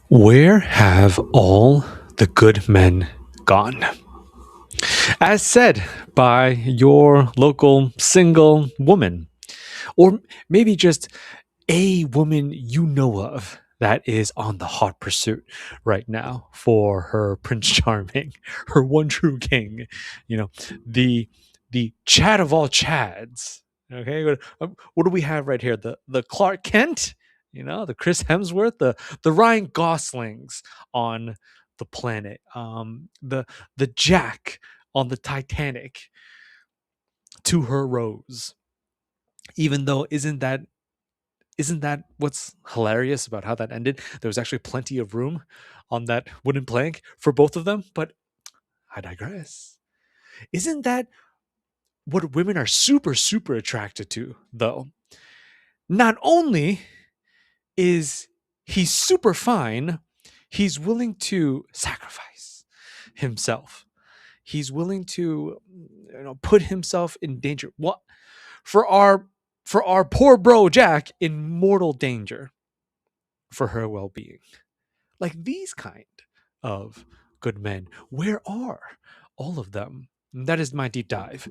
Where have all the good men gone? As said by your local single woman, or maybe just a woman you know of that is on the hot pursuit right now for her Prince Charming, her one true king, you know, the Chad of all Chads. Okay, what do we have right here? The Clark Kent, the Chris Hemsworth, the Ryan Goslings on the planet, the Jack on the Titanic to her Rose. Even though isn't that what's hilarious about how that ended? There was actually plenty of room on that wooden plank for both of them, but I digress. Isn't that what women are super, super attracted to, though? Not only is he super fine, he's willing to sacrifice himself. He's willing to, put himself in danger. What for our poor bro Jack in mortal danger for her well-being. Like these kind of good men. Where are all of them? And that is my deep dive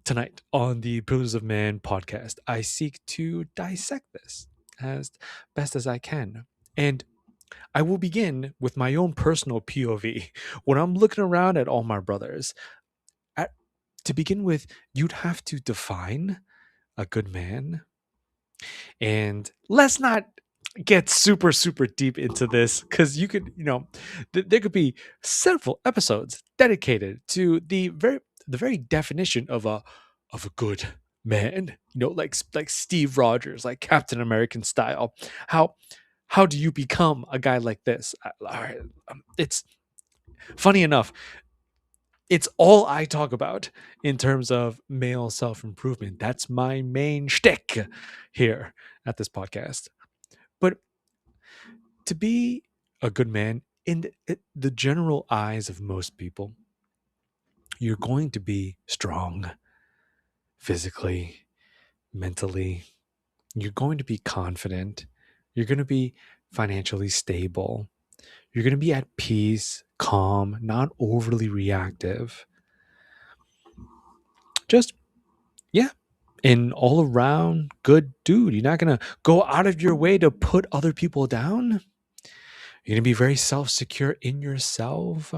tonight on the Pillars of Man podcast. I seek to dissect this as best as I can. And I will begin with my own personal POV. When I'm looking around at all my brothers, at, to begin with, you'd have to define a good man. And let's not get super super deep into this because you could there could be several episodes dedicated to the very definition of a good man, like Steve Rogers, like Captain American style. How do you become a guy like this? All right, it's funny enough, it's all I talk about in terms of male self-improvement. That's my main shtick here at this podcast. But to be a good man in the general eyes of most people, you're going to be strong physically, mentally. You're going to be confident. You're going to be financially stable. You're going to be at peace, calm, not overly reactive. Just, yeah, an all around good dude. You're not going to go out of your way to put other people down. You're going to be very self secure in yourself.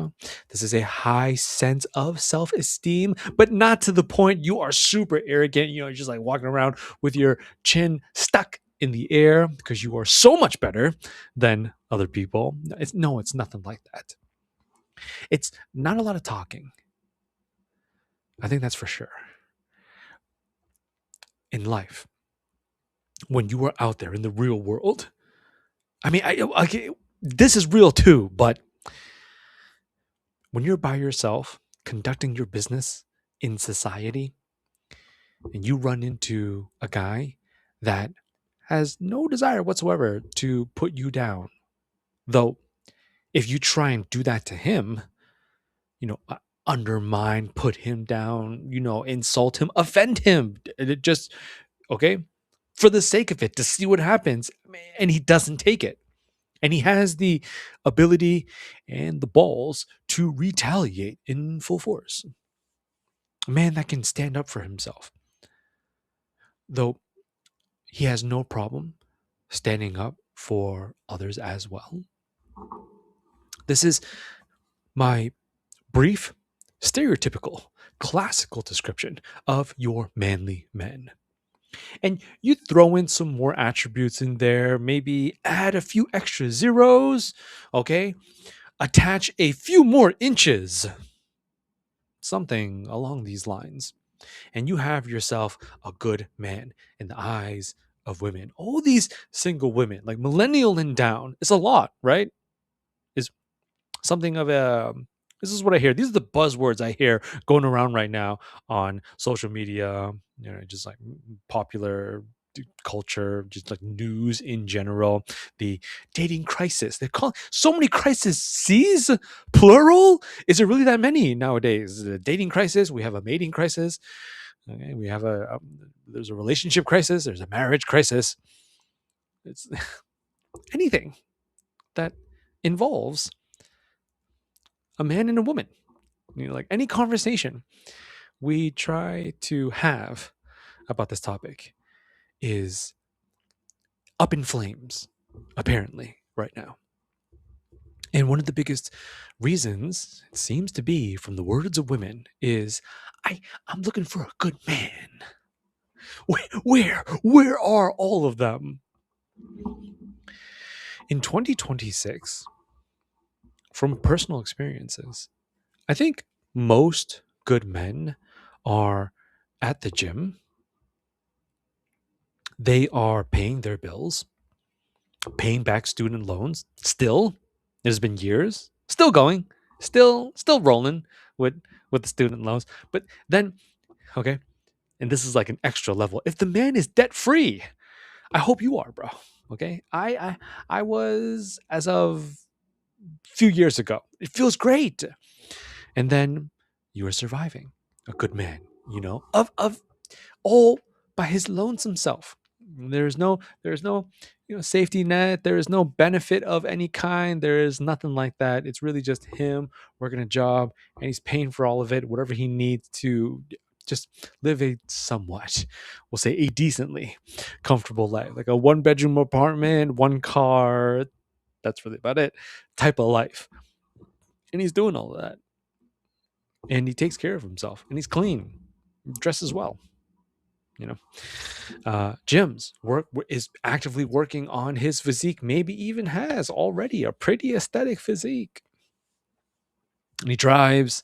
This is a high sense of self esteem, but not to the point you are super arrogant. You're just like walking around with your chin stuck in the air because you are so much better than other people. It's nothing like that. It's not a lot of talking. I think that's for sure. In life, when you are out there in the real world, I mean, this is real too, but when you're by yourself conducting your business in society and you run into a guy that has no desire whatsoever to put you down, though if you try and do that to him, undermine, put him down, insult him, offend him, it just, okay, for the sake of it, to see what happens, and he doesn't take it. And he has the ability and the balls to retaliate in full force. A man that can stand up for himself, though he has no problem standing up for others as well. This is my brief, stereotypical, classical description of your manly men. And you throw in some more attributes in there, maybe add a few extra zeros, okay? Attach a few more inches, something along these lines. And you have yourself a good man in the eyes of women. All these single women, like millennial and down, it's a lot, right? Is something of a this is what I hear. These are the buzzwords I hear going around right now on social media, just like popular culture, just like news in general. The dating crisis. They call so many crises, plural. Is it really that many nowadays? The dating crisis. We have a mating crisis. Okay, we have there's a relationship crisis. There's a marriage crisis. It's anything that involves a man and a woman. Like any conversation we try to have about this topic is up in flames, apparently, right now. And one of the biggest reasons, it seems to be from the words of women, is I'm looking for a good man. Where are all of them? In 2026, from personal experiences, I think most good men are at the gym. They are paying their bills, paying back student loans. Still, it has been years, still going, still rolling with the student loans. But then, okay, and this is like an extra level. If the man is debt free, I hope you are, bro. Okay, I was as of few years ago. It feels great. And then you are surviving. A good man, of all by his lonesome self. There's no safety net. There is no benefit of any kind. There is nothing like that. It's really just him working a job, and he's paying for all of it, whatever he needs to just live a somewhat, we'll say a decently comfortable life, like a one bedroom apartment, one car. That's really about it type of life. And he's doing all of that. And he takes care of himself, and he's clean, dresses well. You know, Jim's work is actively working on his physique. Maybe even has already a pretty aesthetic physique. And he drives,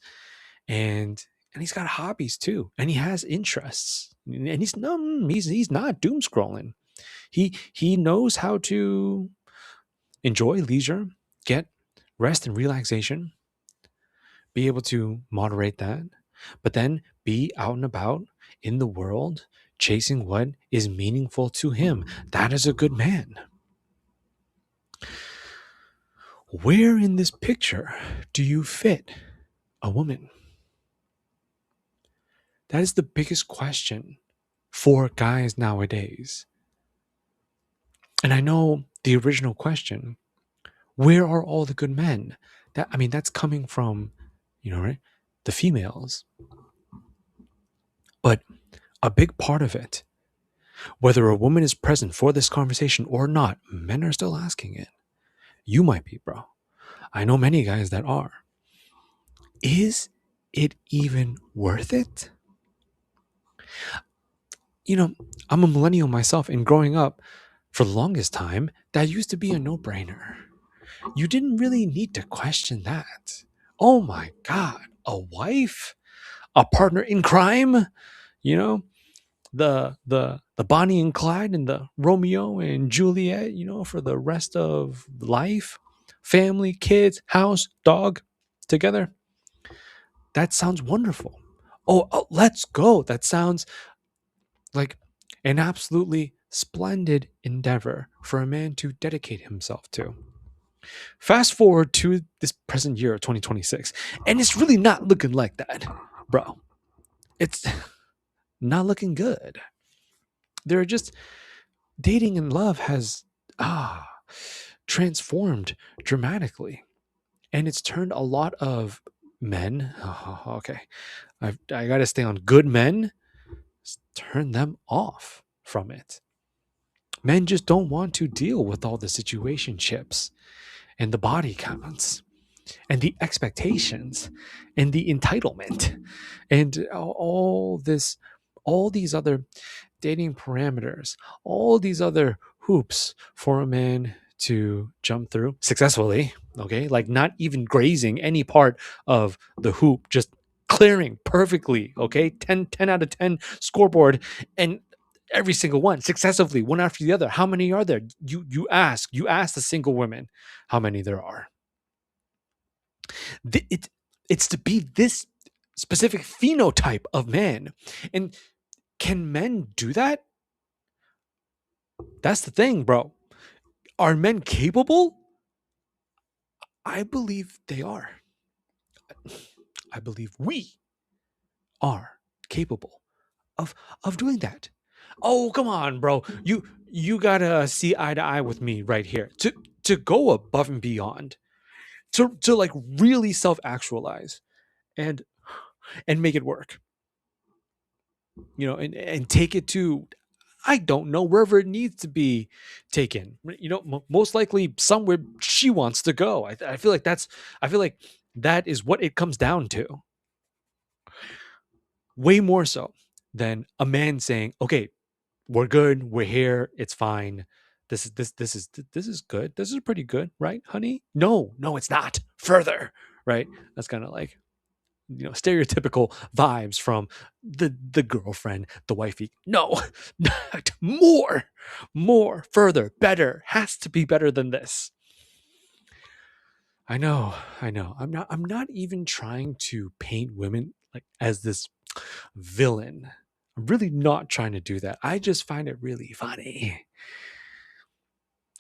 and he's got hobbies too, and he has interests. And he's not doom scrolling. He knows how to enjoy leisure, get rest and relaxation, be able to moderate that, but then be out and about in the world, chasing what is meaningful to him. That is a good man. Where in this picture do you fit a woman? That is the biggest question for guys nowadays. And I know the original question, where are all the good men? That's coming from, right, the females. But a big part of it, whether a woman is present for this conversation or not, men are still asking it. You might be, bro. I know many guys that are. Is it even worth it? I'm a millennial myself, and growing up, for the longest time, that used to be a no-brainer. You didn't really need to question that. Oh my God, a wife? A partner in crime? The Bonnie and Clyde and the Romeo and Juliet, for the rest of life, family, kids, house, dog, together. That sounds wonderful. Oh, let's go. That sounds like an absolutely splendid endeavor for a man to dedicate himself to. Fast forward to this present year of 2026, and it's really not looking like that, bro. It's not looking good. They're just dating and love has transformed dramatically, and it's turned a lot of men. Okay, I got to stay on good men. Turn them off from it. Men just don't want to deal with all the situationships and the body counts and the expectations and the entitlement and all these other dating parameters, all these other hoops for a man to jump through successfully. Okay, like not even grazing any part of the hoop, just clearing perfectly. Okay, 10 out of 10 scoreboard, and every single one successively, one after the other. How many are there? You ask the single women how many there are. It's to be this specific phenotype of man. And can men do that? That's the thing, bro. Are men capable? I believe they are. I believe we are capable of doing that. Oh, come on, bro. You gotta see eye to eye with me right here. To go above and beyond to like really self-actualize and make it work, and take it to, I don't know, wherever it needs to be taken. Most likely somewhere she wants to go. I feel like that is what it comes down to. Way more so than a man saying, "Okay, we're good. We're here. It's fine. This is good. This is pretty good, right, honey? No, no, it's not. Further, right? That's kind of like stereotypical vibes from the girlfriend, the wifey. No, not more, further, better. Has to be better than this. I know, I know. I'm not even trying to paint women like as this villain. I'm really not trying to do that. I just find it really funny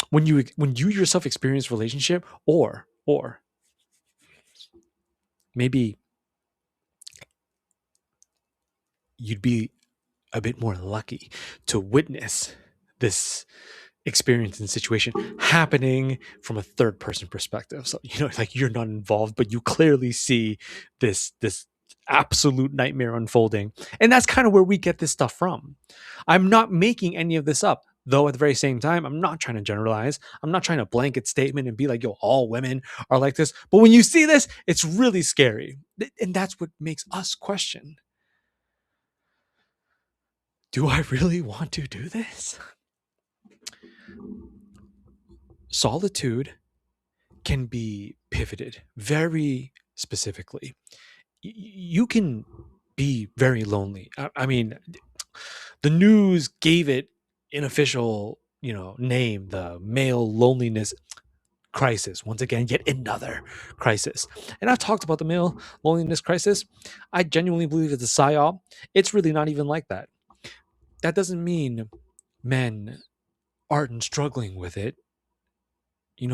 when you yourself experience relationship, or maybe you'd be a bit more lucky to witness this experience and situation happening from a third person perspective. So like you're not involved, but you clearly see this absolute nightmare unfolding. And that's kind of where we get this stuff from. I'm not making any of this up, though at the very same time I'm not trying to generalize. I'm not trying to blanket statement and be like, yo, all women are like this. But when you see this, it's really scary. And that's what makes us question, do I really want to do this? Solitude can be pivoted very specifically. You can be very lonely. I mean, the news gave it an official, name, the male loneliness crisis. Once again, yet another crisis. And I've talked about the male loneliness crisis. I genuinely believe it's a psyop. It's really not even like that. That doesn't mean men aren't struggling with it.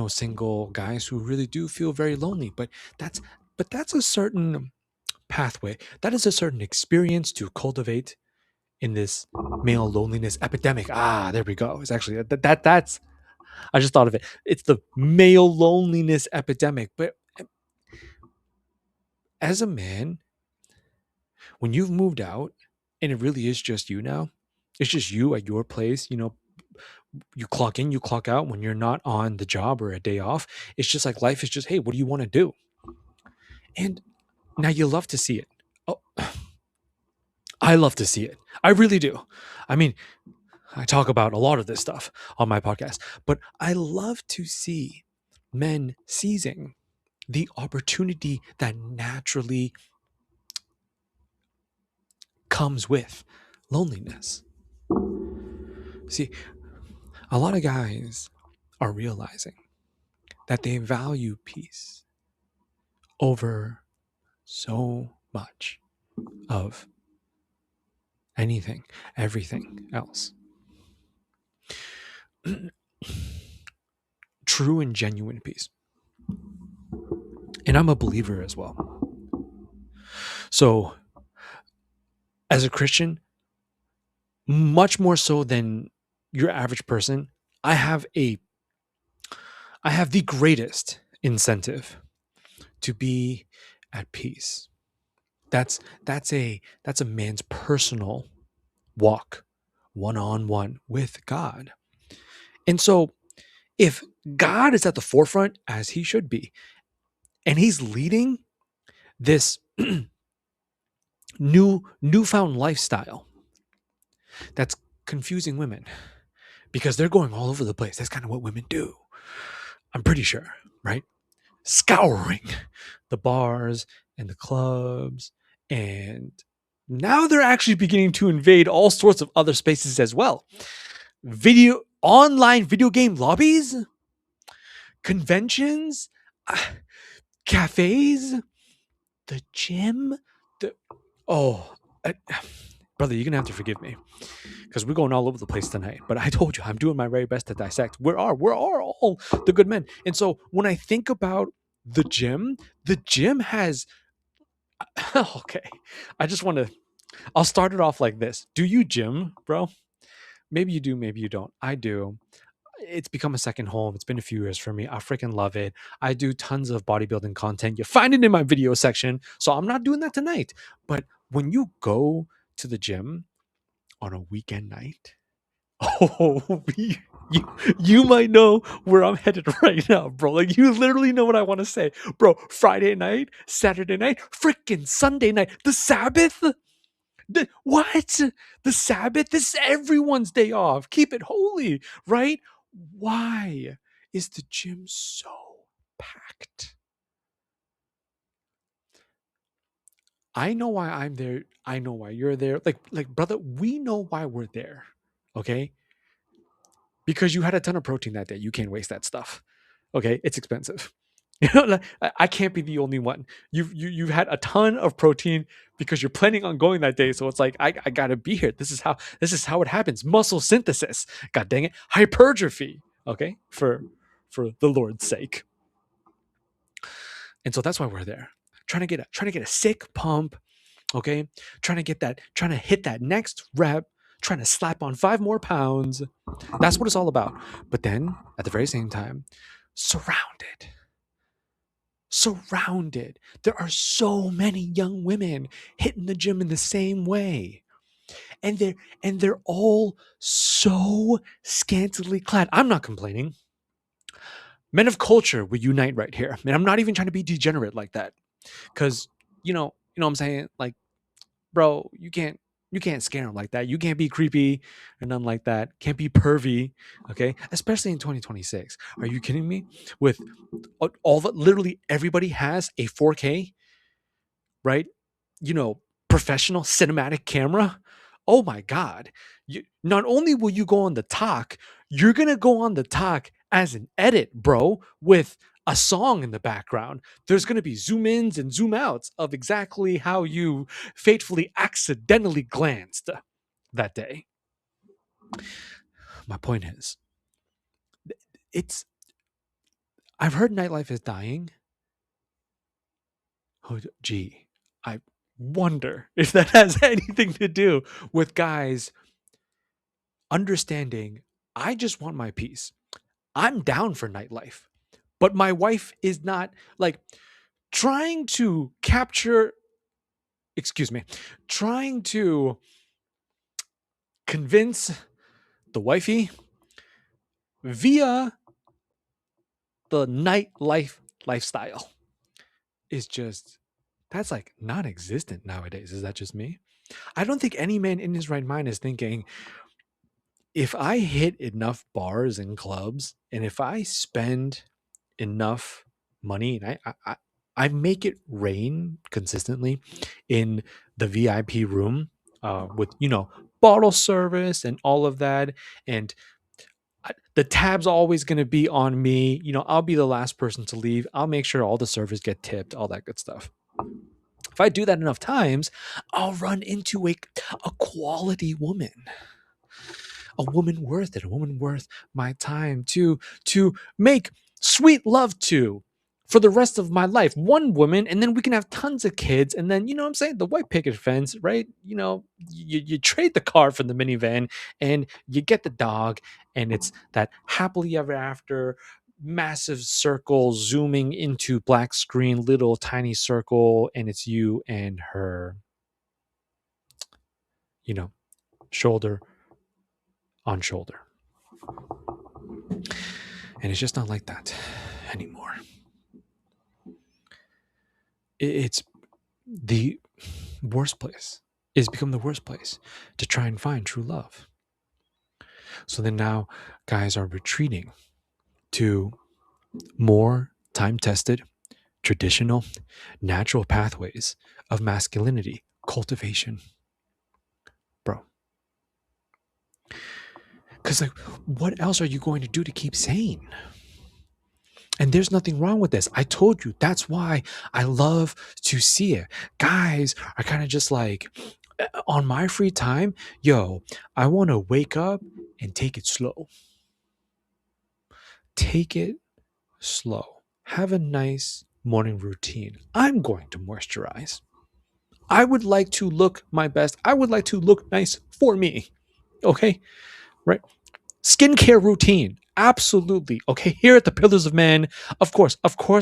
Single guys who really do feel very lonely, but that's a certain pathway. That is a certain experience to cultivate in this male loneliness epidemic. Ah, there we go. It's actually that's I just thought of it. It's the male loneliness epidemic. But as a man, when you've moved out and it really is just you now, it's just you at your place, you clock in, you clock out when you're not on the job or a day off. It's just like life is just, hey, what do you want to do? And now you love to see it. Oh, I love to see it. I really do. I mean, I talk about a lot of this stuff on my podcast, but I love to see men seizing the opportunity that naturally comes with loneliness. See, a lot of guys are realizing that they value peace over so much of anything, everything else. True and genuine peace. And I'm a believer as well. So, as a Christian, much more so than your average person, I have the greatest incentive to be at peace. That's a man's personal walk one-on-one with God. And so if God is at the forefront, as he should be, and he's leading this newfound lifestyle that's confusing women because they're going all over the place. That's kind of what women do. I'm pretty sure, right? Scouring the bars and the clubs, and now they're actually beginning to invade all sorts of other spaces as well. Online video game lobbies, conventions, cafes, the gym. Oh, brother, you're gonna have to forgive me because we're going all over the place tonight. But I told you, I'm doing my very best to dissect. We're all the good men. And so when I think about the gym has okay. I'll start it off like this. Do you gym, bro? Maybe you do, maybe you don't. I do. It's become a second home. It's been a few years for me. I freaking love it. I do tons of bodybuilding content. You find it in my video section. So I'm not doing that tonight. But when you go to the gym on a weekend night, oh, you, you might know where I'm headed right now, bro. Like, you literally know what I want to say. Bro, Friday night, Saturday night, freaking Sunday night, the Sabbath. What? The Sabbath? This is everyone's day off. Keep it holy, right? Why is the gym so packed? I know why I'm there. I know why you're there. Like brother, we know why we're there. Okay? Because you had a ton of protein that day. You can't waste that stuff. Okay? It's expensive. You know, like, I can't be the only one. You've had a ton of protein because you're planning on going that day. So it's like I gotta be here. This is how it happens. Muscle synthesis. God dang it. Hypertrophy. Okay, for the Lord's sake. And so that's why we're there. Trying to get a sick pump. Okay, trying to hit that next rep. Trying to slap on 5 more pounds. That's what it's all about. But then at the very same time, surrounded surrounded. There are so many young women hitting the gym in the same way. And they're all so scantily clad. I'm not complaining. Men of culture would unite right here. And I'm not even trying to be degenerate like that. Cause you know what I'm saying? Like, bro, you can't scare them like that. You can't be creepy or nothing like that. Can't be pervy. Okay. Especially in 2026. Are you kidding me? With all that, literally everybody has a 4K, right? Professional cinematic camera. Oh my God. Not only will you go on the talk, you're going to go on the talk as an edit, bro, with a song in the background. There's going to be zoom ins and zoom outs of exactly how you fatefully accidentally glanced that day. My point is, it's, I've heard nightlife is dying. Oh, gee, I wonder if that has anything to do with guys understanding I just want my peace. I'm down for nightlife, but my wife is not, like, trying to capture, excuse me, trying to convince the wifey via the nightlife lifestyle is just, that's like non existent nowadays. Is that just me? I don't think any man in his right mind is thinking, if I hit enough bars and clubs, and if I spend enough money, and I make it rain consistently in the VIP room, with bottle service and all of that, and the tab's always going to be on me. I'll be the last person to leave. I'll make sure all the servers get tipped, all that good stuff. If I do that enough times, I'll run into a quality woman, a woman worth it, a woman worth my time to make sweet love to for the rest of my life. One woman, and then we can have tons of kids. And then, what I'm saying? The white picket fence, right? You trade the car for the minivan and you get the dog, and it's that happily ever after, massive circle zooming into black screen, little tiny circle, and it's you and her, shoulder on shoulder. And it's just not like that anymore. It's the worst place. It's become the worst place to try and find true love. So then now guys are retreating to more time-tested, traditional, natural pathways of masculinity cultivation. Bro. Because, like, what else are you going to do to keep sane? And there's nothing wrong with this. I told you, that's why I love to see it. Guys are kind of just like, on my free time, I want to wake up and take it slow. Take it slow. Have a nice morning routine. I'm going to moisturize. I would like to look my best. I would like to look nice for me. Okay? Right? Skincare routine. Absolutely. Okay, here at the Pillars of Man, of course,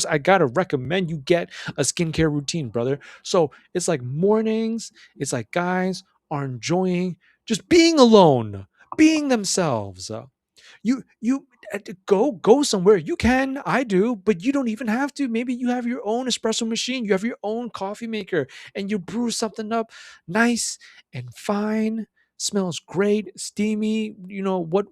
I gotta recommend you get a skincare routine, brother. So it's like mornings, it's like guys are enjoying just being alone, being themselves. You go somewhere. You can, I do, but you don't even have to. Maybe you have your own espresso machine, you have your own coffee maker, and you brew something up nice and fine, smells great, steamy. What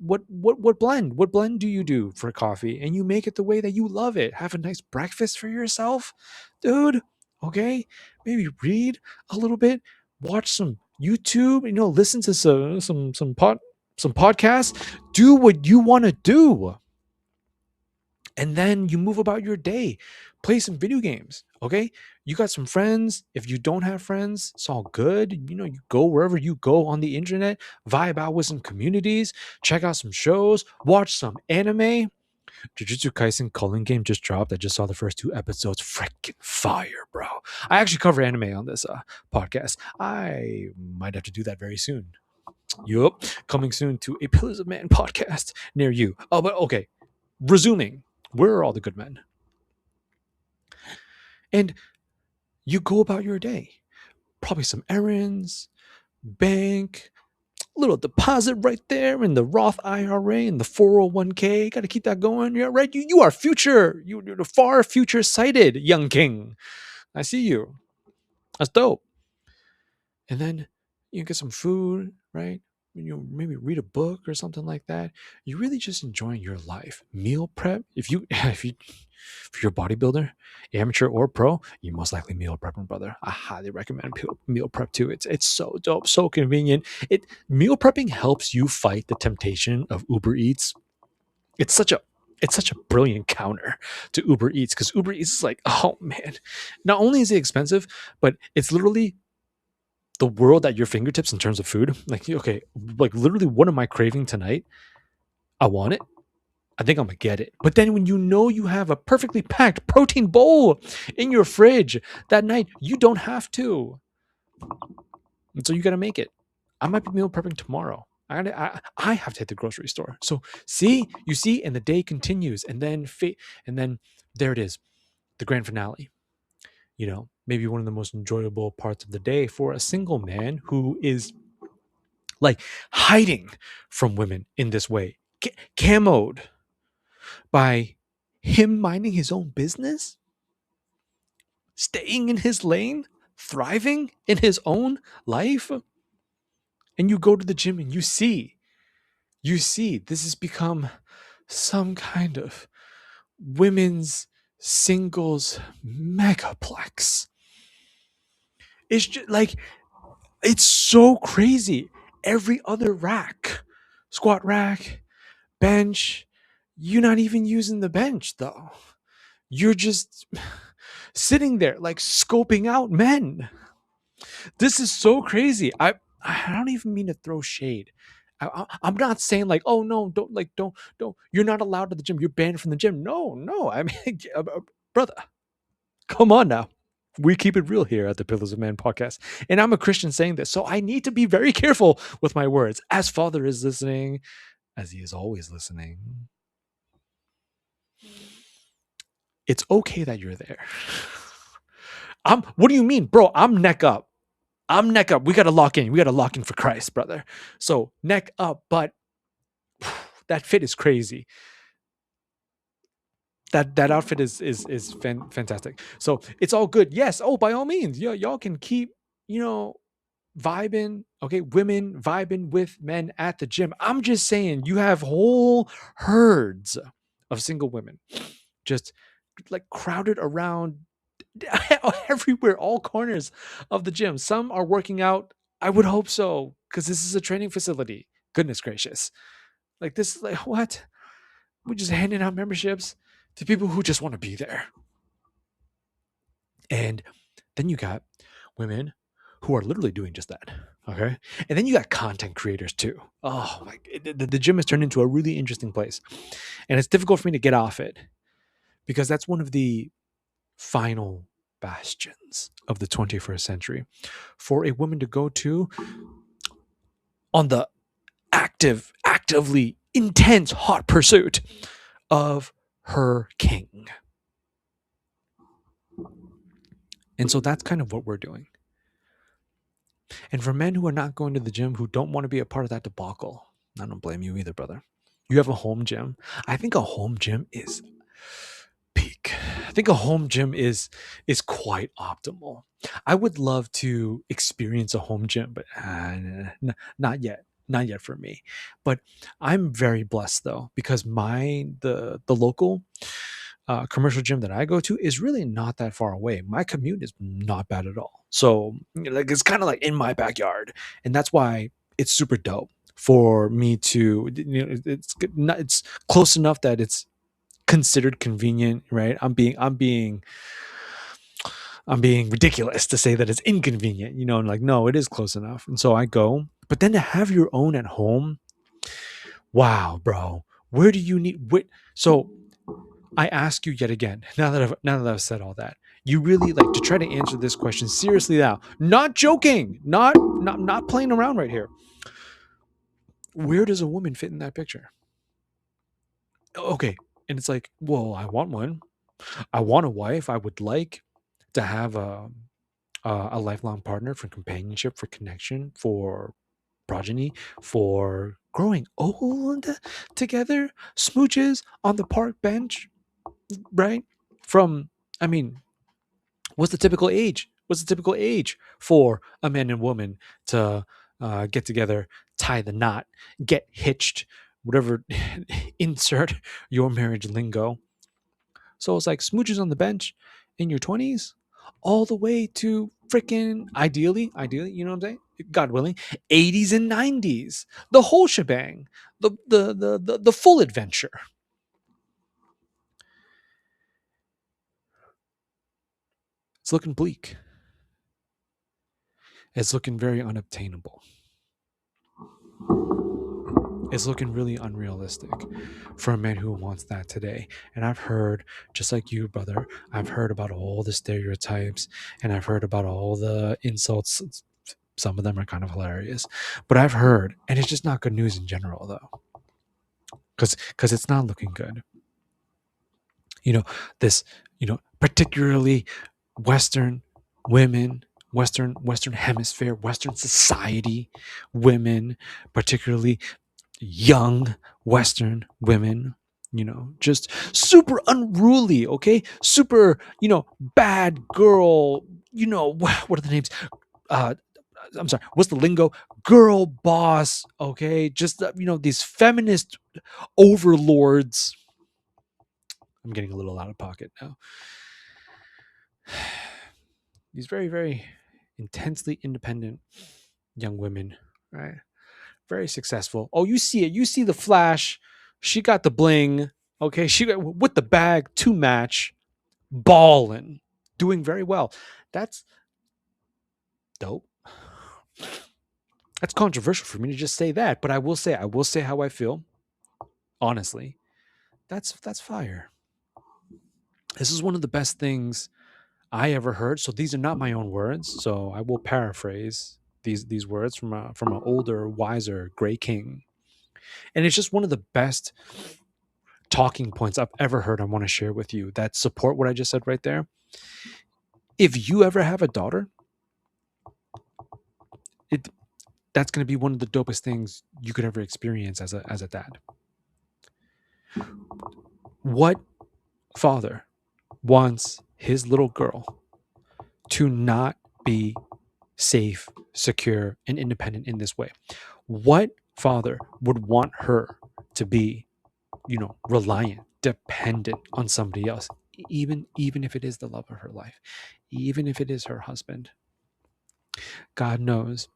blend do you do for coffee? And you make it the way that you love it. Have a nice breakfast for yourself, dude. Okay, maybe read a little bit, watch some YouTube, listen to some podcasts, do what you want to do, and then you move about your day. Play some video games. Okay, you got some friends. If you don't have friends, it's all good. You go wherever you go on the internet, vibe out with some communities, check out some shows, watch some anime. Jujutsu Kaisen Culling Game just dropped. I just saw the first 2 episodes. Freaking fire, bro. I actually cover anime on this podcast. I might have to do that very soon. Yup. Coming soon to a Pillars of Man podcast near you. Oh, but okay. Resuming. Where are all the good men? And you go about your day. Probably some errands, bank, little deposit right there in the Roth IRA and the 401k. Got to keep that going. Yeah, right. You are future. You're the far future sighted young king. I see you. That's dope. And then you get some food, right? Maybe read a book or something like that. You're really just enjoying your life. Meal prep. If you're a bodybuilder, amateur or pro, you most likely meal prepping, brother. I highly recommend meal prep too. It's so dope, so convenient. It Meal prepping helps you fight the temptation of Uber Eats. It's such a it's such a brilliant counter to Uber Eats, because Uber Eats is like, oh man, not only is it expensive, but it's literally the world at your fingertips in terms of food. Like, okay, like literally, what am I craving tonight? I want it. I think I'm gonna get it. But then when you have a perfectly packed protein bowl in your fridge that night, you don't have to. And so you gotta make it. I might be meal prepping tomorrow. I have to hit the grocery store. So you see, and the day continues, and then there it is, the grand finale. Maybe one of the most enjoyable parts of the day for a single man who is like hiding from women in this way, camoed by him minding his own business, staying in his lane, thriving in his own life. And you go to the gym and you see this has become some kind of women's singles megaplex. It's just like, it's so crazy. Every other rack, squat rack, bench, you're not even using the bench though. You're just sitting there like scoping out men. This is so crazy. I don't even mean to throw shade. I'm not saying like, oh no, don't. You're not allowed to the gym. You're banned from the gym. No, no. I mean, brother, come on now. We keep it real here at the Pillars of Man podcast. And I'm a Christian saying this, so I need to be very careful with my words. As Father is listening, as he is always listening, it's okay that you're there. What do you mean, bro? I'm neck up. We got to lock in. We got to lock in for Christ, brother. So neck up, but that fit is crazy. That outfit is fantastic. So it's all good. Yes. Oh, by all means, y'all can keep, vibing. Okay, women vibing with men at the gym. I'm just saying, you have whole herds of single women just like crowded around everywhere, all corners of the gym. Some are working out. I would hope so, because this is a training facility. Goodness gracious. Like, this is like, what? We're just handing out memberships to people who just want to be there. And then you got women who are literally doing just that. Okay. And then you got content creators too. Oh, the gym has turned into a really interesting place. And it's difficult for me to get off it, because that's one of the final bastions of the 21st century for a woman to go to on the actively intense, hot pursuit of her king. And so that's kind of what we're doing. And for men who are not going to the gym, who don't want to be a part of that debacle, I don't blame you either, brother. You have a home gym. I think a home gym is peak. I think a home gym is quite optimal. I would love to experience a home gym, but not yet. Not yet for me. But I'm very blessed though, because the local commercial gym that I go to is really not that far away. My commute is not bad at all. So like it's kind of like in my backyard, and that's why it's super dope for me to it's close enough that it's considered convenient, right? I'm being ridiculous to say that it's inconvenient, and like no, it is close enough. And so I go, but then to have your own at home, wow, bro, where do you need what? So I ask you yet again, now that I've said all that, you really like to try to answer this question seriously now, not joking, not playing around right here. Where does a woman fit in that picture? Okay, and it's like, well, I want one. I want a wife. I would like to have a lifelong partner for companionship, for connection, for progeny, for growing old together, smooches on the park bench, right? From, I mean, what's the typical age? What's the typical age for a man and woman to get together, tie the knot, get hitched, whatever, insert your marriage lingo. So it's like smooches on the bench in your 20s, all the way to freaking ideally, you know what I'm saying? God willing, 80s and 90s, the whole shebang, the full adventure. It's looking bleak. It's looking very unobtainable. It's looking really unrealistic for a man who wants that today. And I've heard, just like you, brother, I've heard about all the stereotypes and I've heard about all the insults. Some of them are kind of hilarious, but I've heard, and it's just not good news in general, though, because it's not looking good. You know, this, particularly Western women, Western hemisphere, Western society women, particularly young Western women, just super unruly, okay? Super, bad girl, what are the names? Uh, I'm sorry, what's the lingo? Girl boss, okay? Just, these feminist overlords. I'm getting a little out of pocket now. These very, very intensely independent young women, right? Very successful. Oh, you see it. You see the flash. She got the bling. Okay, she got with the bag to match, balling, doing very well. That's dope. That's controversial for me to just say that, but I will say how I feel. Honestly, that's fire. This is one of the best things I ever heard. So these are not my own words. So I will paraphrase these words from an older, wiser Gray King, and it's just one of the best talking points I've ever heard. I want to share with you that support what I just said right there. If you ever have a daughter, it that's going to be one of the dopest things you could ever experience as a dad. What father wants his little girl to not be safe, secure, and independent in this way? What father would want her to be, reliant, dependent on somebody else, even if it is the love of her life, even if it is her husband? God knows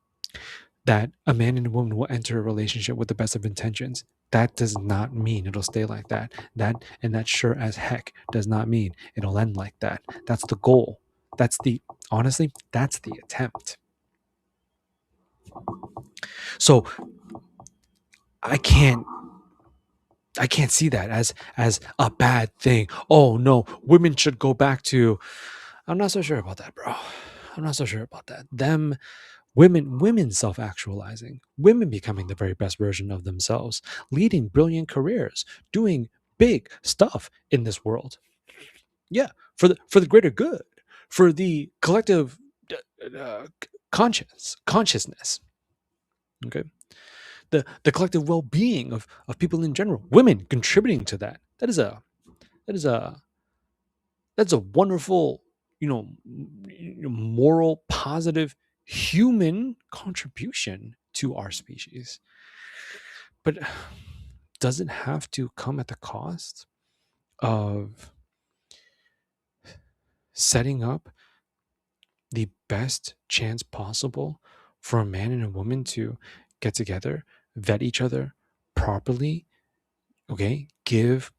that a man and a woman will enter a relationship with the best of intentions. That does not mean it'll stay like that. That sure as heck does not mean it'll end like that. That's the goal. Honestly, that's the attempt. So I can't see that as a bad thing. Oh no, women should go back to. I'm not so sure about that, bro. I'm not so sure about that. Them women self-actualizing, women becoming the very best version of themselves, leading brilliant careers, doing big stuff in this world. Yeah, for the greater good, for the collective consciousness. Okay, the collective well-being of people in general. Women contributing to that. That is a that's a wonderful, moral, positive human contribution to our species. But does it have to come at the cost of setting up the best chance possible for a man and a woman to get together, vet each other properly, okay, give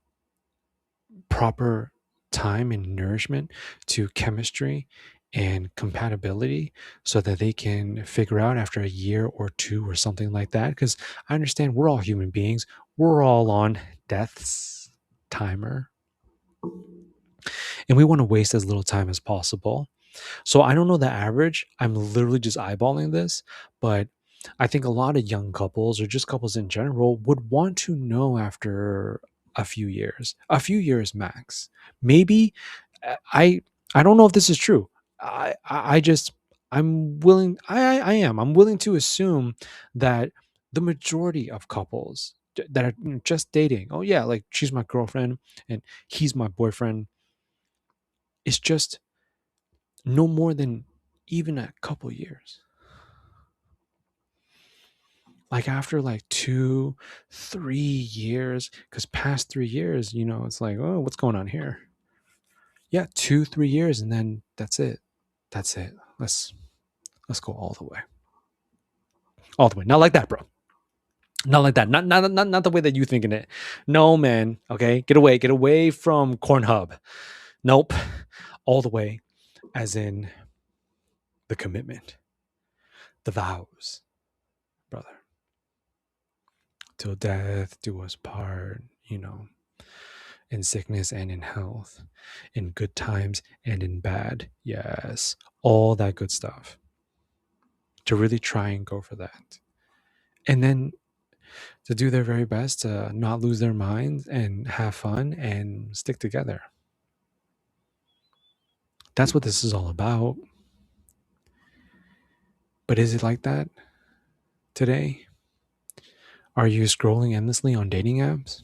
proper time and nourishment to chemistry and compatibility so that they can figure out after a year or two or something like that? Because I understand we're all human beings, we're all on death's timer, and we want to waste as little time as possible. So I don't know the average. I'm literally just eyeballing this, but I think a lot of young couples or just couples in general would want to know after a few years max. Maybe I don't know if this is true. I just I'm willing I'm willing to assume that the majority of couples that are just dating, oh yeah, like she's my girlfriend and he's my boyfriend, it's just no more than even a couple years. Like after like 2 3 years, because past 3 years, it's like, oh, what's going on here? Yeah, 2 3 years, and then that's it. That's it. Let's go all the way. All the way. Not like that, bro. Not like that. Not the way that you thinking it. No, man. Okay. Get away from Cornhub. Nope. All the way, as in the commitment, the vows, brother. Till death do us part, in sickness and in health, in good times and in bad. Yes, all that good stuff. To really try and go for that. And then to do their very best to not lose their minds and have fun and stick together. That's what this is all about. But is it like that today? Are you scrolling endlessly on dating apps?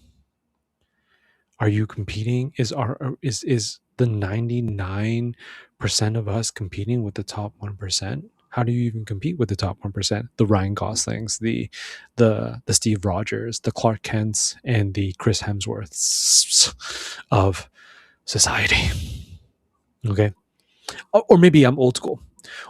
Are you competing? Is the 99% of us competing with the top 1%? How do you even compete with the top 1%? The Ryan Goslings, the Steve Rogers, the Clark Kents, and the Chris Hemsworths of society. Okay. Or maybe I'm old school.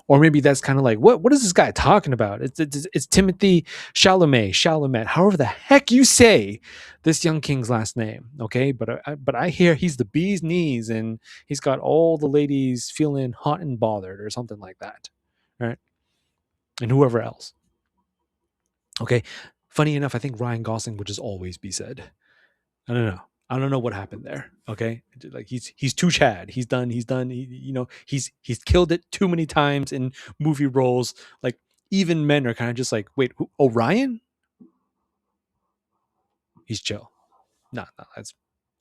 Or maybe that's kind of like, what is this guy talking about? It's Timothy Chalamet, however the heck you say this young king's last name. Okay, but I hear he's the bee's knees and he's got all the ladies feeling hot and bothered or something like that, right? And whoever else. Okay, funny enough, I think Ryan Gosling would just always be said. I don't know. I don't know what happened there. Okay, like he's too Chad. He's done. He's killed it too many times in movie roles. Like even men are kind of just like, wait, Orion? He's chill. Nah,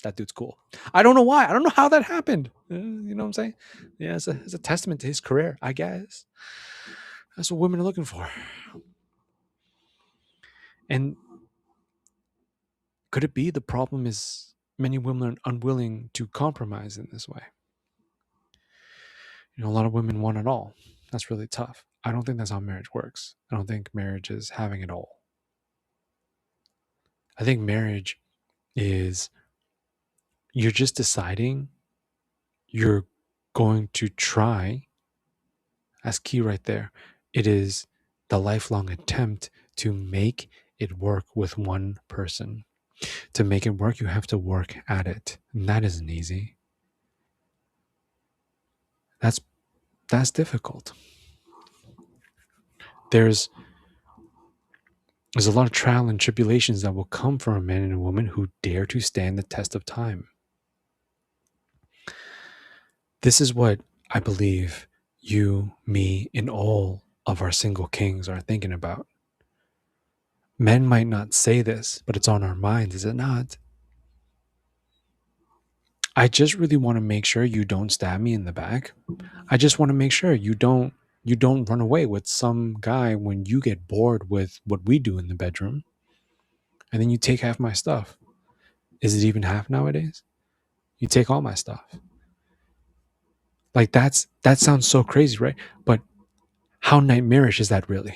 that dude's cool. I don't know why. I don't know how that happened. You know what I'm saying? Yeah, it's a testament to his career, I guess. That's what women are looking for. And could it be the problem is many women are unwilling to compromise in this way? A lot of women want it all. That's really tough. I don't think that's how marriage works. I don't think marriage is having it all. I think marriage is you're just deciding you're going to try. That's key right there. It is the lifelong attempt to make it work with one person. To make it work, you have to work at it. And that isn't easy. That's difficult. There's a lot of trial and tribulations that will come from a man and a woman who dare to stand the test of time. This is what I believe you, me, and all of our single kings are thinking about. Men might not say this, but it's on our minds, is it not? I just really want to make sure you don't stab me in the back. I just want to make sure you don't run away with some guy when you get bored with what we do in the bedroom and then you take half my stuff. Is it even half nowadays? You take all my stuff. Like that sounds so crazy, right? But how nightmarish is that really?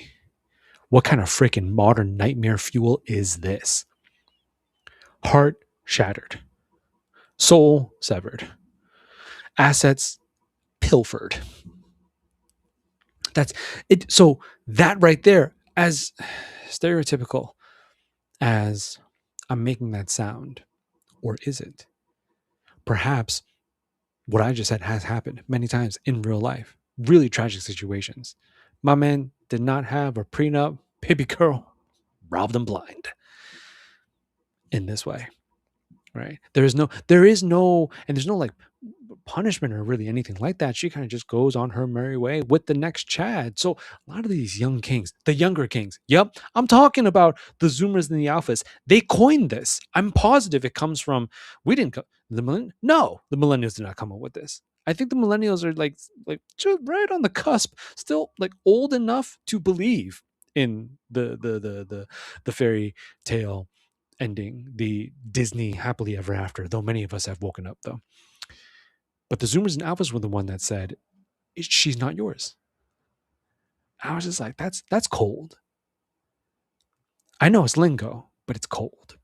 What kind of freaking modern nightmare fuel is this? Heart shattered, soul severed, assets pilfered. That's it. So that right there, as stereotypical as I'm making that sound, or is it? Perhaps what I just said has happened many times in real life. Really tragic situations. My man did not have a prenup. Baby girl robbed him blind in this way. Right. There's no like punishment or really anything like that. She kind of just goes on her merry way with the next Chad. So a lot of these young kings, the younger kings, yep, I'm talking about the Zoomers and the Alphas. They coined this. I'm positive it comes from we didn't no, the millennials did not come up with this. I think the millennials are like just right on the cusp, still like old enough to believe in the fairy tale ending, the Disney happily ever after, though many of us have woken up though. But the Zoomers and Alphas were the one that said, she's not yours. I was just like, that's cold. I know it's lingo, but it's cold.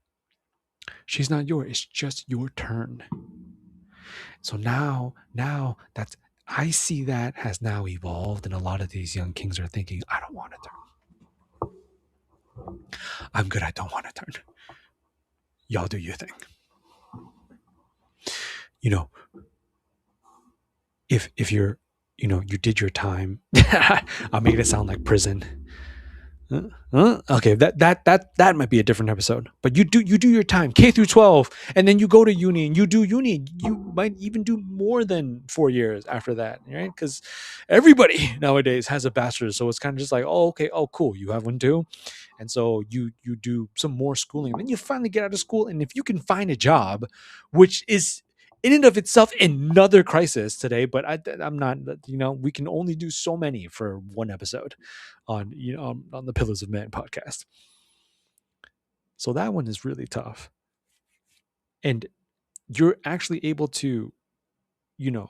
She's not yours. It's just your turn. So now that's I see that has now evolved, and a lot of these young kings are thinking, I don't want a turn. I'm good. I don't want a turn. Y'all do your thing. You know, if you're, you did your time. I'll make it sound like prison. Okay, that might be a different episode. But you do your time, K through 12, and then you go to uni and you do uni. You might even do more than 4 years after that, right? Because everybody nowadays has a bachelor's, so it's kind of just like, oh, okay, oh, cool, you have one too, and so you do some more schooling, and then you finally get out of school, and if you can find a job, which is in and of itself another crisis today, but I'm not, we can only do so many for one episode on on the Pillars of Man podcast. So that one is really tough. And you're actually able to,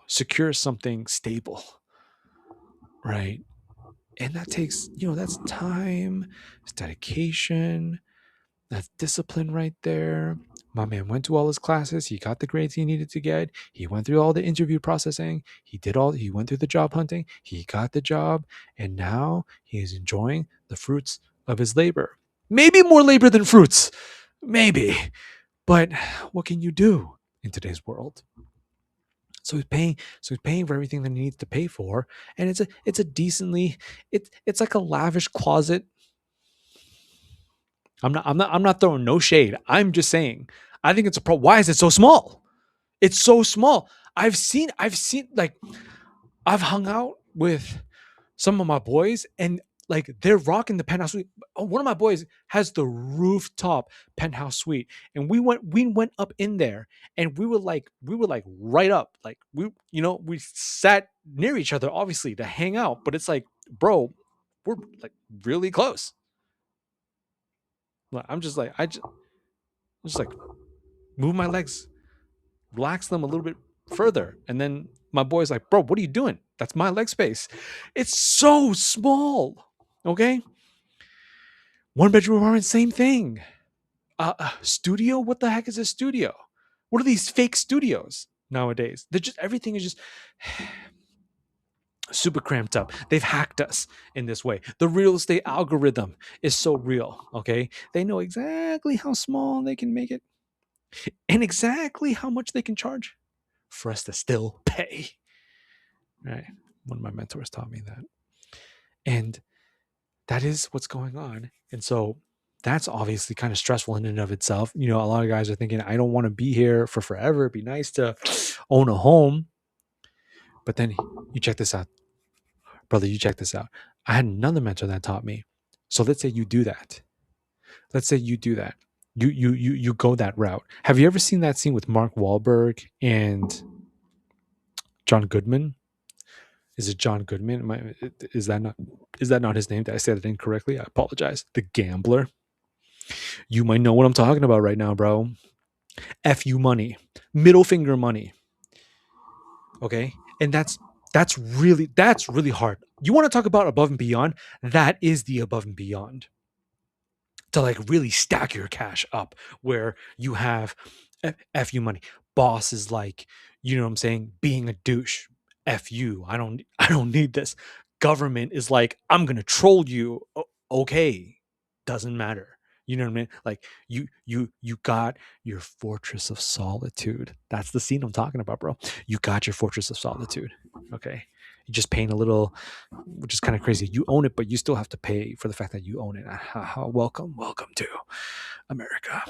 secure something stable, right? And that takes, that's time, it's dedication, that's discipline right there. My man went to all his classes. He got the grades he needed to get. He went through all the interview processing. He went through the job hunting. He got the job. And now he is enjoying the fruits of his labor. Maybe more labor than fruits. Maybe. But what can you do in today's world? So he's paying for everything that he needs to pay for. And it's a decently, it's like a lavish closet. I'm not throwing no shade. I'm just saying, I think it's a pro. Why is it so small? It's so small. I've seen like I've hung out with some of my boys and like they're rocking the penthouse suite. One of my boys has the rooftop penthouse suite, and we went up in there, and we were like right up, like we sat near each other, obviously to hang out, but it's like, bro, we're like really close. Like, I'm just like just like move my legs, relax them a little bit further. And then my boy's like, bro, what are you doing? That's my leg space. It's so small. Okay. One bedroom apartment, same thing. Studio? What the heck is a studio? What are these fake studios nowadays? They're just, everything is just super cramped up. They've hacked us in this way. The real estate algorithm is so real. Okay. They know exactly how small they can make it and exactly how much they can charge for us to still pay. Right. One of my mentors taught me that. And that is what's going on. And so that's obviously kind of stressful in and of itself. A lot of guys are thinking, I don't want to be here for forever. It'd be nice to own a home. But then you check this out, brother, you check this out. I had another mentor that taught me. So let's say you do that. Let's say you do that. You go that route. Have you ever seen that scene with Mark Wahlberg and John Goodman? Is it John Goodman? Is that not his name? Did I say that incorrectly? I apologize. The gambler. You might know what I'm talking about right now, bro. F you money. Middle finger money. Okay? And that's really hard. You want to talk about above and beyond? That is the above and beyond. To like really stack your cash up where you have F you money. Boss is like, you know what I'm saying, being a douche. F you. I don't need this. Government is like, I'm gonna troll you. Okay. Doesn't matter. You know what I mean? Like you got your fortress of solitude. That's the scene I'm talking about, bro. You got your fortress of solitude. Okay. You're just paying a little, which is kind of crazy. You own it, but you still have to pay for the fact that you own it. Welcome to America.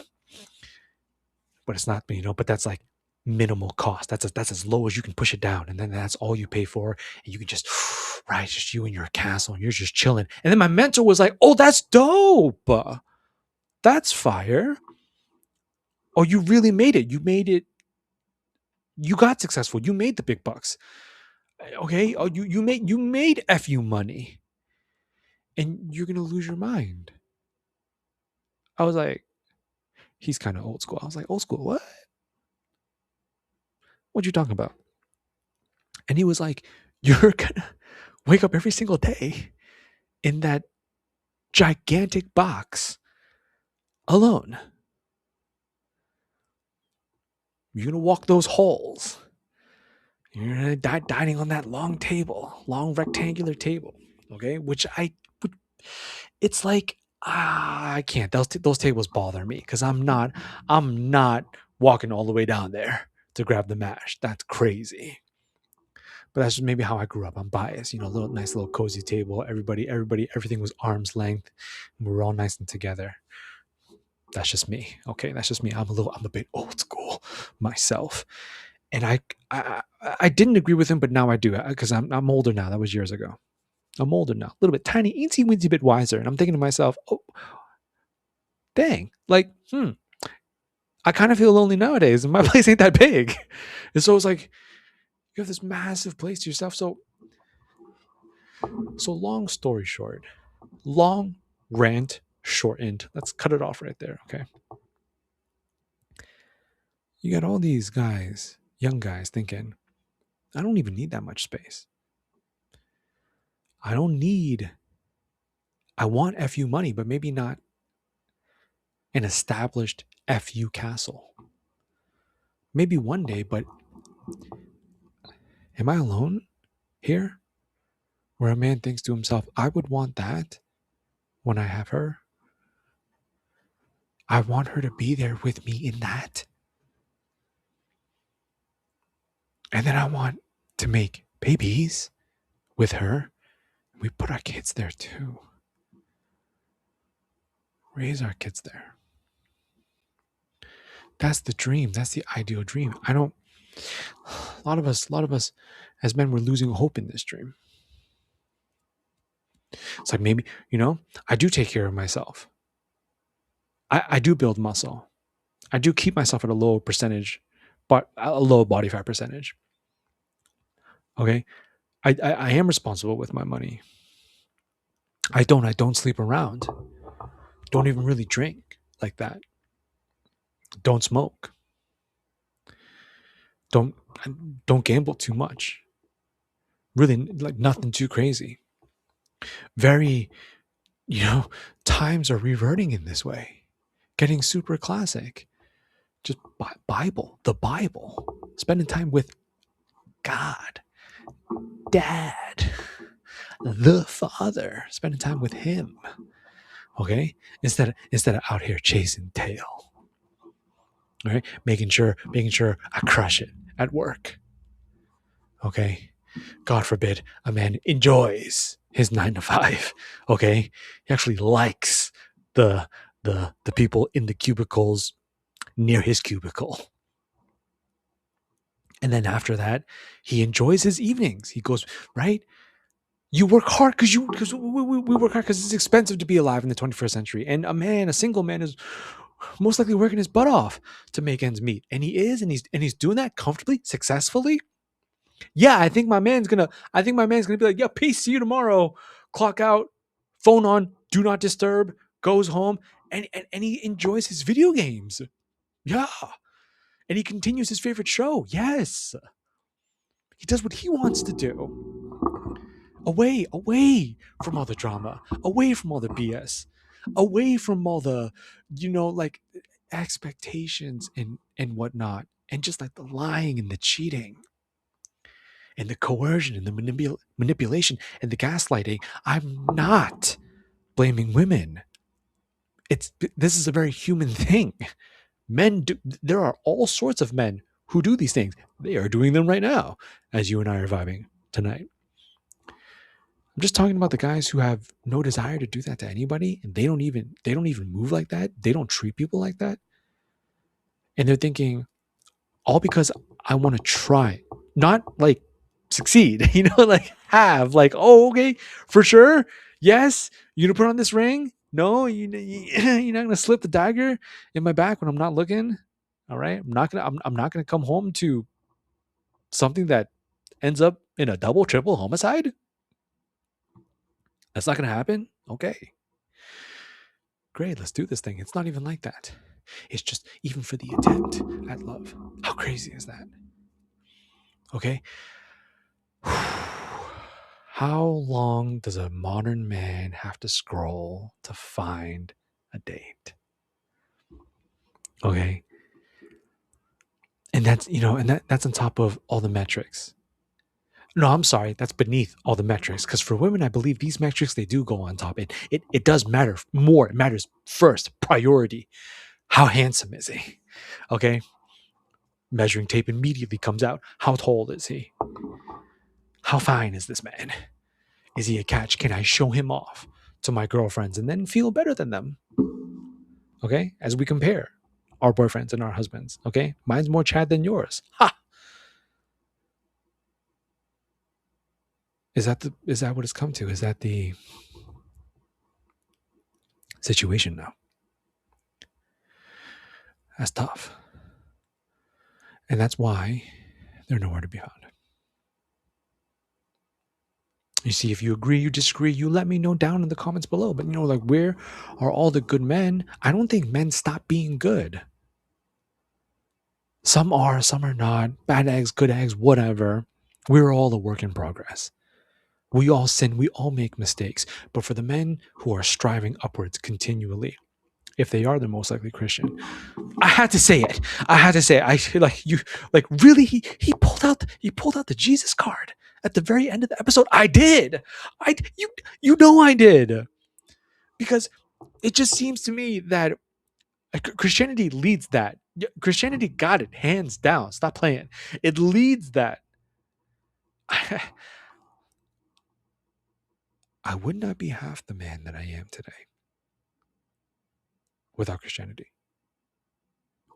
But it's not, but that's like minimal cost. That's as low as you can push it down, and then that's all you pay for, and you can just right, just you and your castle, and you're just chilling. And then my mentor was like, "Oh, that's dope. That's fire. Oh, you really made it. You made it. You got successful. You made the big bucks. Okay. Oh, you made fu money, and you're gonna lose your mind." I was like, he's kind of old school. I was like, old school, what? What you talking about? And he was like, you're gonna wake up every single day in that gigantic box alone. You're gonna walk those halls. You're gonna dining on that long table, long rectangular table. Okay, which it's like I can't. Those tables bother me because I'm not walking all the way down there to grab the mash. That's crazy. But that's just maybe how I grew up. I'm biased, little nice little cozy table. Everything was arm's length. We were all nice and together. That's just me. Okay, that's just me. I'm a bit old school myself, and I didn't agree with him, but now I do because I'm older now. That was years ago. I'm older now, a little bit tiny, eensy weensy bit wiser, and I'm thinking to myself, oh, dang, like, I kind of feel lonely nowadays, and my place ain't that big, and so it's like you have this massive place to yourself. So long story short, long rant shortened. Let's cut it off right there. Okay. You got all these guys, young guys, thinking, I don't even need that much space. I want FU money, but maybe not an established FU castle. Maybe one day, but am I alone here? Where a man thinks to himself, I would want that when I have her. I want her to be there with me in that. And then I want to make babies with her. We put our kids there too. Raise our kids there. That's the dream. That's the ideal dream. A lot of us as men, we're losing hope in this dream. It's like maybe, I do take care of myself. I do build muscle. I do keep myself at a low percentage, but a low body fat percentage. Okay. I am responsible with my money. I don't sleep around. Don't even really drink like that. Don't smoke. Don't gamble too much. Really, like nothing too crazy. Very, times are reverting in this way. Getting super classic. Just the Bible. Spending time with God, Dad, the Father. Spending time with Him. Okay, instead of out here chasing tail. All right, making sure I crush it at work. Okay, God forbid a man enjoys his 9 to 5. Okay, he actually likes the people in the cubicles near his cubicle. And then after that, he enjoys his evenings. He goes, right? You work hard because we work hard because it's expensive to be alive in the 21st century. And a single man, is most likely working his butt off to make ends meet. And he is, and he's doing that comfortably, successfully. Yeah, I think my man's gonna be like, yeah, peace, see you tomorrow. Clock out, phone on, do not disturb, goes home, and he enjoys his video games. Yeah. And he continues his favorite show. Yes. He does what he wants to do. Away from all the drama, away from all the BS, away from all the, like expectations and whatnot, and just like the lying and the cheating and the coercion and the manipulation and the gaslighting. I'm not blaming women. This is a very human thing. Men do. There are all sorts of men who do these things. They are doing them right now, as you and I are vibing tonight. I'm just talking about the guys who have no desire to do that to anybody, and they don't even move like that. They don't treat people like that, and they're thinking all because I want to try, not like succeed. Like have like, oh, okay, for sure, yes. You gonna put on this ring? No, you're not gonna slip the dagger in my back when I'm not looking. All right, I'm not gonna come home to something that ends up in a double, triple homicide. That's not gonna happen. Okay, great, let's do this thing. It's not even like that. It's just even for the attempt at love. How crazy is that? Okay. How long does a modern man have to scroll to find a date? Okay. And that's on top of all the metrics. No, I'm sorry, that's beneath all the metrics. Because for women, I believe these metrics, they do go on top. It does matter more. It matters first, priority. How handsome is he? Okay. Measuring tape immediately comes out. How tall is he? How fine is this man? Is he a catch? Can I show him off to my girlfriends and then feel better than them? Okay. As we compare our boyfriends and our husbands. Okay. Mine's more Chad than yours. Ha! Is that what it's come to? Is that the situation now? That's tough. And that's why they're nowhere to be found. You see, if you agree, you disagree, you let me know down in the comments below. But like, where are all the good men? I don't think men stop being good. Some are, some are not. Bad eggs, good eggs, whatever. We're all a work in progress. We all sin, we all make mistakes. But for the men who are striving upwards continually, if they are, they're most likely Christian. I had to say it. I feel like you, like, really, he pulled out the Jesus card at the very end of the episode. I did. I did. Because it just seems to me that Christianity leads that. Christianity got it hands down. Stop playing. It leads that. I would not be half the man that I am today without Christianity,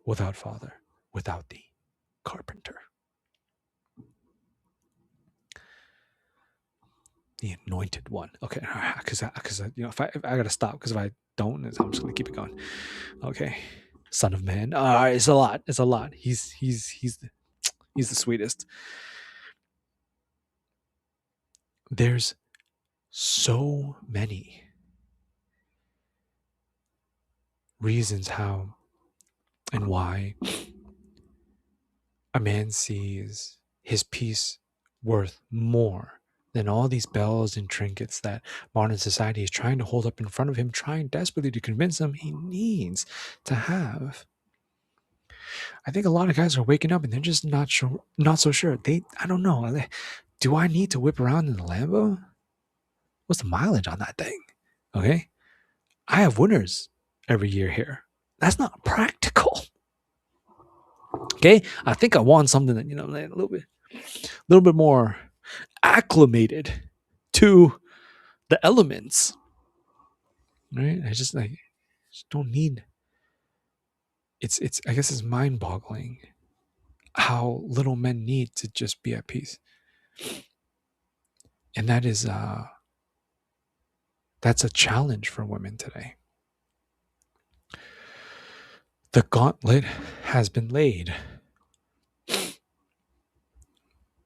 without Father, without the carpenter, the anointed one. Okay, because if I gotta stop, because if I don't, I'm just gonna keep it going. Okay, Son of Man. It's a lot. It's a lot. He's the sweetest. There's so many reasons how and why a man sees his peace worth more than all these bells and trinkets that modern society is trying to hold up in front of him, trying desperately to convince him he needs to have. I think a lot of guys are waking up and they're just not so sure. I don't know. Do I need to whip around in the Lambo? What's the mileage on that thing? Okay. I have winners every year here. That's not practical. Okay. I think I want something that, a little bit more acclimated to the elements. Right. I just don't need. It's I guess it's mind boggling how little men need to just be at peace. And that's a challenge for women today. The gauntlet has been laid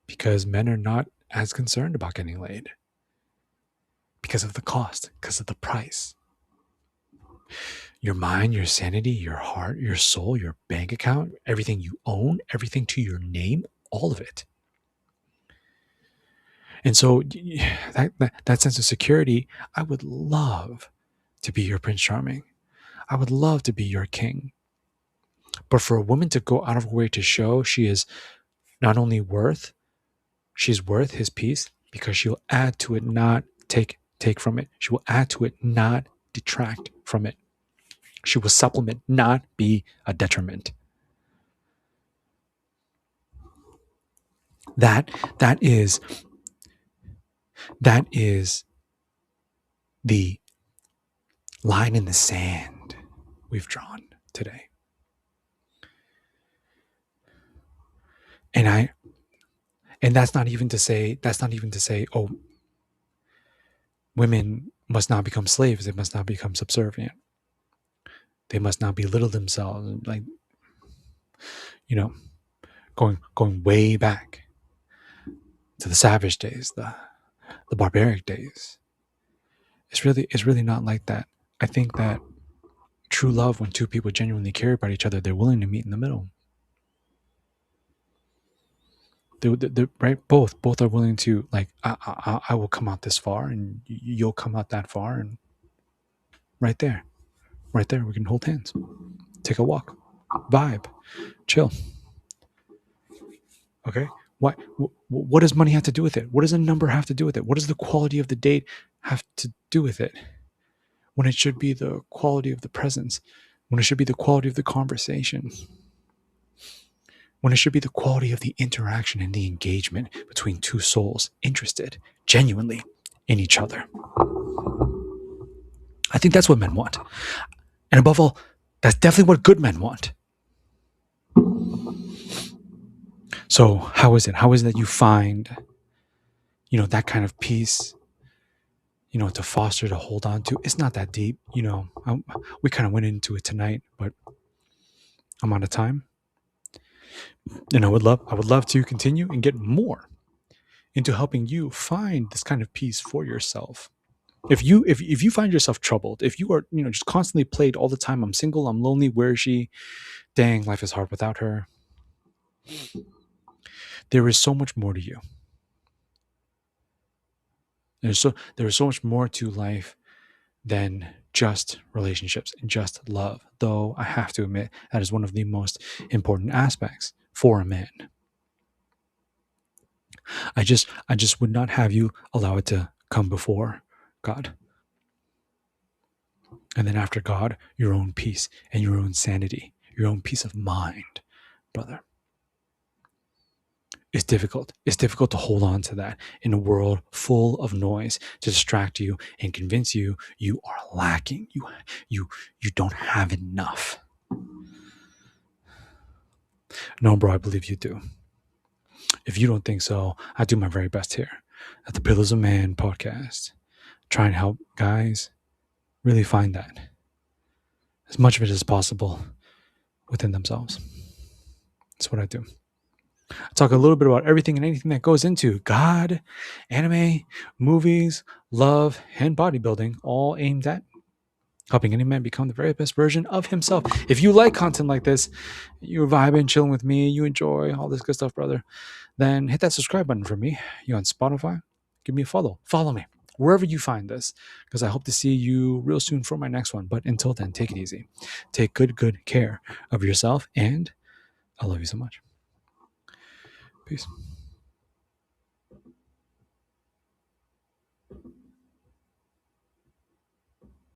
because men are not as concerned about getting laid because of the cost, because of the price. Your mind, your sanity, your heart, your soul, your bank account, everything you own, everything to your name, all of it. And so that sense of security, I would love to be your Prince Charming. I would love to be your king. But for a woman to go out of her way to show she is not only she's worth his peace, because she'll add to it, not take from it. She will add to it, not detract from it. She will supplement, not be a detriment. That is the line in the sand we've drawn today. And that's not even to say, oh, women must not become slaves. They must not become subservient. They must not belittle themselves. Like, going way back to the savage days, the barbaric days. It's really not like that. I think that true love, when two people genuinely care about each other, they're willing to meet in the middle. They're right. Both are willing to, like, I will come out this far, and you'll come out that far, and right there, we can hold hands, take a walk, vibe, chill. Okay. What does money have to do with it? What does a number have to do with it? What does the quality of the date have to do with it? When it should be the quality of the presence, when it should be the quality of the conversation, when it should be the quality of the interaction and the engagement between two souls interested genuinely in each other. I think that's what men want. And above all, that's definitely what good men want. So how is it? How is it that you find, that kind of peace, to foster, to hold on to? It's not that deep. We kind of went into it tonight, but I'm out of time. And I would love to continue and get more into helping you find this kind of peace for yourself. If you find yourself troubled, if you are, just constantly plagued all the time, I'm single, I'm lonely, where is she? Dang, life is hard without her. There is so much more to you. There is so much more to life than just relationships and just love. Though I have to admit, that is one of the most important aspects for a man. I just would not have you allow it to come before God. And then after God, your own peace and your own sanity, your own peace of mind, brother. It's difficult. It's difficult to hold on to that in a world full of noise to distract you and convince you you are lacking. You don't have enough. No, bro, I believe you do. If you don't think so, I do my very best here at the Pillars of Man podcast. Try and help guys really find that, as much of it as possible, within themselves. That's what I do. I talk a little bit about everything and anything that goes into God, anime, movies, love, and bodybuilding, all aimed at helping any man become the very best version of himself. If you like content like this, you're vibing, chilling with me, you enjoy all this good stuff, brother, then hit that subscribe button for me. You're on Spotify, give me a follow. Follow me wherever you find this, because I hope to see you real soon for my next one. But until then, take it easy. Take good care of yourself, and I love you so much. Peace.